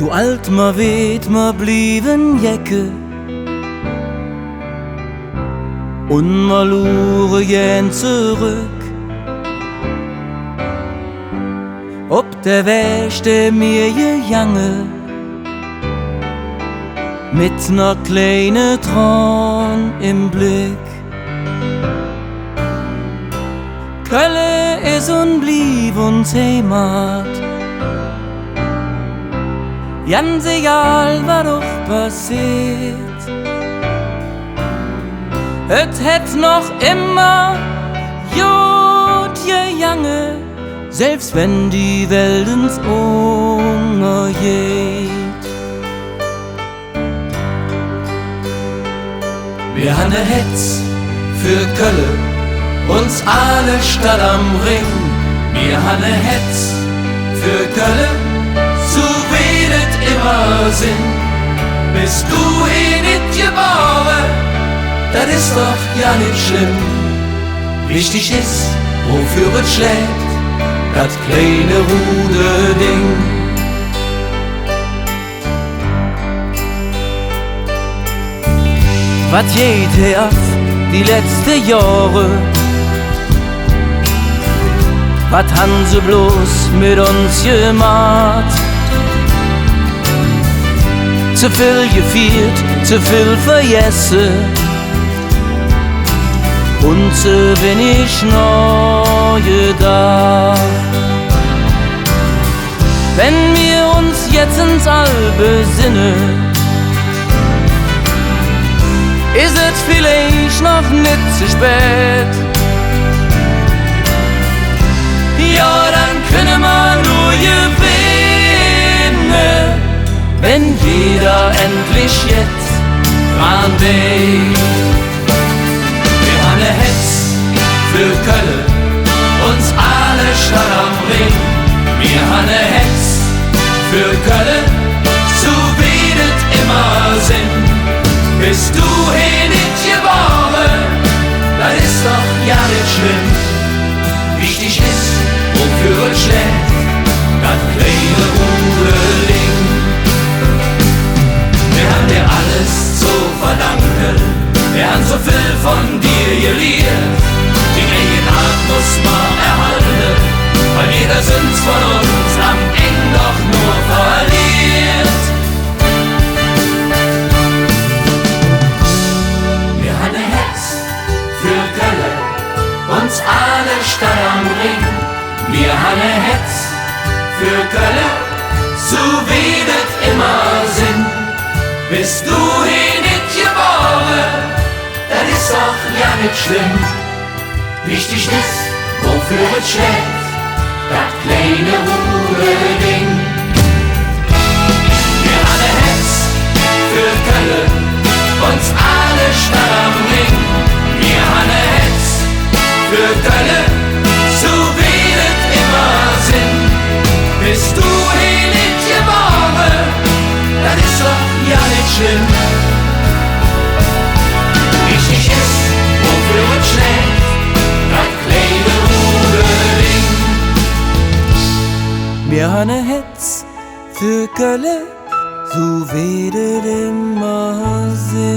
So alt ma weet ma blieben Jecke und ma lure gern zurück. Ob der Weg, der mir gegangen, mit ner kleine Tran im Blick. Kölle is und blieb uns Heimat, ganz egal, was doch passiert. Et hätt noch immer gut gegangen, selbst wenn die Welt ins untergeht. Wir han ne Hetz für Kölle, uns alle Stadt am Ring. Wir han ne Hetz für Kölle, so wedet immer Sinn. Bist du hier nicht geboren, das ist doch ja nicht schlimm. Wichtig ist, wofür es schlägt, das kleine Ruderding. Was geht hier ab, die letzten Jahre? Was haben sie bloß mit uns gemacht? Zu viel gefeiert, zu viel vergessen und zu wenig neue da. Wenn wir uns jetzt ins All besinnen, ist es vielleicht noch nicht zu spät. Ja, dann können wir nur gewinnen, wenn jeder endlich jetzt dran denkt. Wir haben ne Hetz für Kölle, uns alle Stadt am Ring. Wir haben ne Hetz für Kölle, so wedet immer Sinn. Bist du hier nicht geboren, das ist doch ja nicht schlimm. Wichtig ist, wofür es schlägt, das kleine Ruderding. Wir haben dir alles zu verdanken, wir haben so viel von dir gelehrt. Die Eigenart muss man erhalten, weil jeder Sünd von uns am Ende doch nur verliert. Wir haben ne Hetz für Kölle, uns alle Stadt am Ring. Wir haben ne Hetz für Kölle, so wedet immer Sinn. Bist du hier nicht geboren, das ist doch ja nicht schlimm. Wichtig ist, wofür es schlägt, das kleine Ruderding. Wir haben ne Hetz für Kölle, uns alle Stadt am Ring. Wir haben ne Hetz für Kölle, so wedet immer Sinn. Bist du hier nicht geboren, das ist doch ja nicht schlimm. Wichtig ist, wofür es schlägt, das kleine Ruderding. Wir haben ne Hetz für Kölle, so wedet immer Sinn.